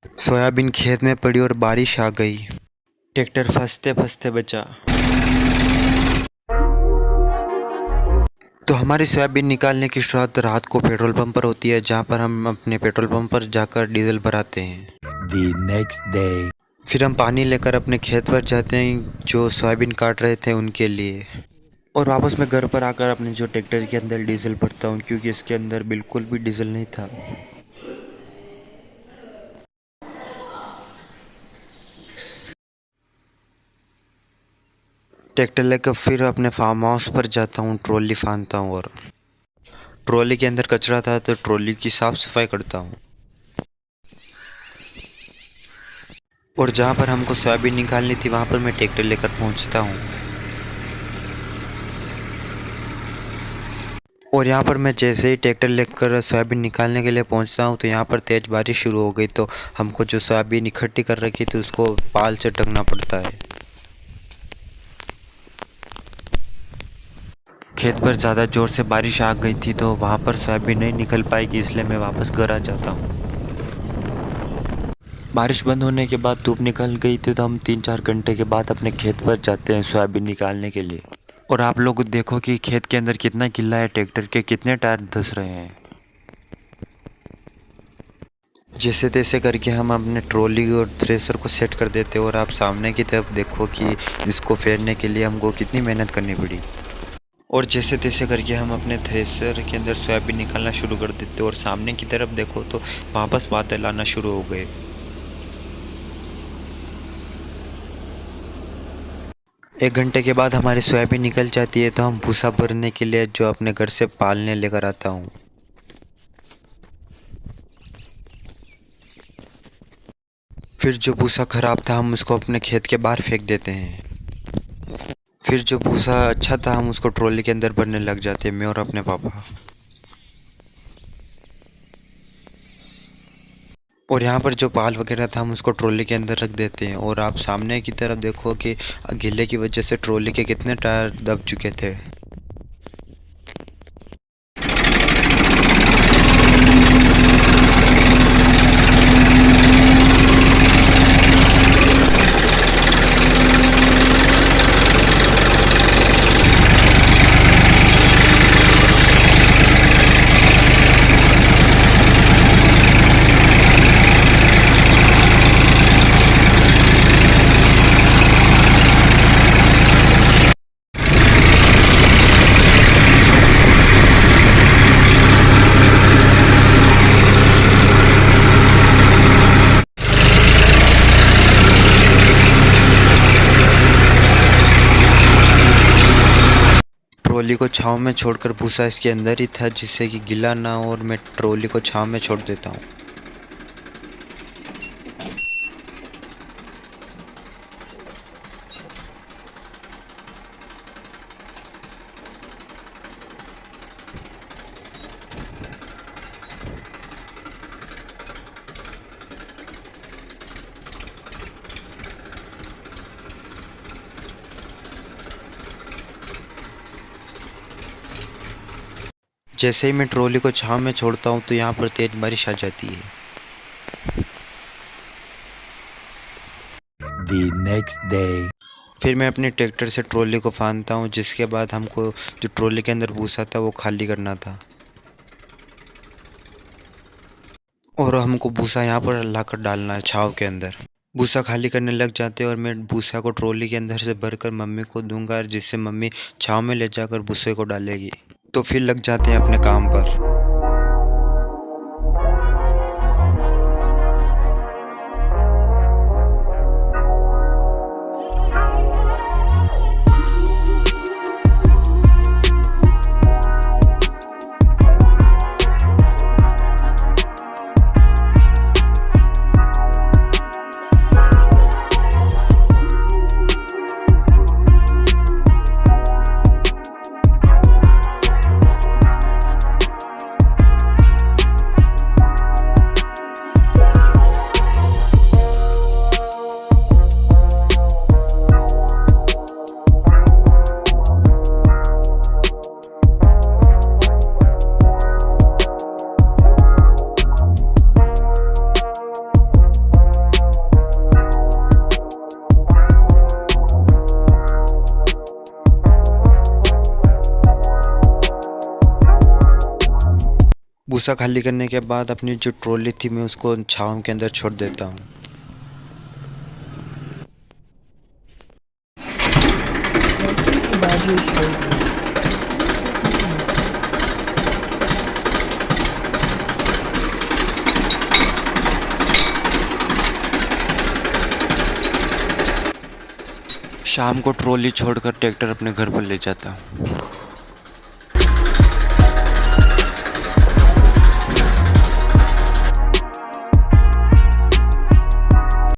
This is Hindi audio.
सोयाबीन खेत में पड़ी और बारिश आ गई। ट्रैक्टर फंसते फंसते बचा। तो हमारी सोयाबीन निकालने की शुरुआत रात को पेट्रोल पंप पर होती है, जहाँ पर हम अपने पेट्रोल पंप पर जाकर डीजल भराते हैं। The next day. फिर हम पानी लेकर अपने खेत पर जाते हैं जो सोयाबीन काट रहे थे उनके लिए। और वापस मैं घर पर आकर अपने जो ट्रैक्टर के अंदर डीजल भरता हूँ, क्योंकि इसके अंदर बिल्कुल भी डीजल नहीं था। ट्रैक्टर लेकर फिर अपने फार्म हाउस पर जाता हूँ, ट्रॉली फांदता हूँ और ट्रॉली के अंदर कचरा था तो ट्रॉली की साफ सफाई करता हूँ। और जहाँ पर हमको सोयाबीन निकालनी थी वहाँ पर मैं ट्रैक्टर लेकर पहुँचता हूँ। और यहाँ पर मैं जैसे ही ट्रैक्टर लेकर सोयाबीन निकालने के लिए पहुँचता हूँ तो यहाँ पर तेज़ बारिश शुरू हो गई, तो हमको जो सोयाबीन इकट्ठी कर रखी थी उसको पाल से ढकना पड़ता है। खेत पर ज़्यादा ज़ोर से बारिश आ गई थी तो वहाँ पर सोयाबीन नहीं निकल पाएगी, इसलिए मैं वापस घर आ जाता हूँ। बारिश बंद होने के बाद धूप निकल गई थी, तो हम 3-4 घंटे के बाद अपने खेत पर जाते हैं सोयाबीन निकालने के लिए। और आप लोग देखो कि खेत के अंदर कितना गिल्ला है, ट्रैक्टर के कितने टायर धंस रहे हैं। जैसे तैसे करके हम अपने ट्रॉली और थ्रेसर को सेट कर देते हैं। और आप सामने की तरफ देखो कि इसको फेरने के लिए हमको कितनी मेहनत करनी पड़ी। और जैसे तैसे करके हम अपने थ्रेसर के अंदर सोयाबीन निकालना शुरू कर देते हैं। और सामने की तरफ देखो तो वापस बादल आना शुरू हो गए। एक घंटे के बाद हमारी सोयाबीन निकल जाती है, तो हम भूसा भरने के लिए जो अपने घर से पालने लेकर आता हूँ। फिर जो भूसा खराब था हम उसको अपने खेत के बाहर फेंक देते हैं। फिर जो भूसा अच्छा था हम उसको ट्रॉली के अंदर भरने लग जाते हैं, मैं और अपने पापा। और यहाँ पर जो पाल वगैरह था हम उसको ट्रॉली के अंदर रख देते हैं। और आप सामने की तरफ देखो कि गीले की वजह से ट्रॉली के कितने टायर दब चुके थे। ट्रॉली को छांव में छोड़कर भूसा इसके अंदर ही था, जिससे कि गीला ना हो, और मैं ट्रॉली को छांव में छोड़ देता हूँ। जैसे ही मैं ट्रॉली को छांव में छोड़ता हूँ तो यहाँ पर तेज बारिश आ जाती है। The next day. फिर मैं अपने ट्रैक्टर से ट्रॉली को फांदता हूँ, जिसके बाद हमको जो ट्रॉली के अंदर भूसा था वो खाली करना था। और हमको भूसा यहाँ पर लाकर डालना है छांव के अंदर। भूसा खाली करने लग जाते हैं और मैं भूसा को ट्रॉली के अंदर से भरकर मम्मी को दूंगा, जिससे मम्मी छांव में ले जाकर भूसे को डालेगी। तो फिर लग जाते हैं अपने काम पर। भूसा खाली करने के बाद अपनी जो ट्रॉली थी मैं उसको छांव के अंदर छोड़ देता हूँ। लड़के के बाद ये छोड़ दो। शाम को ट्रॉली छोड़कर ट्रैक्टर अपने घर पर ले जाता हूँ।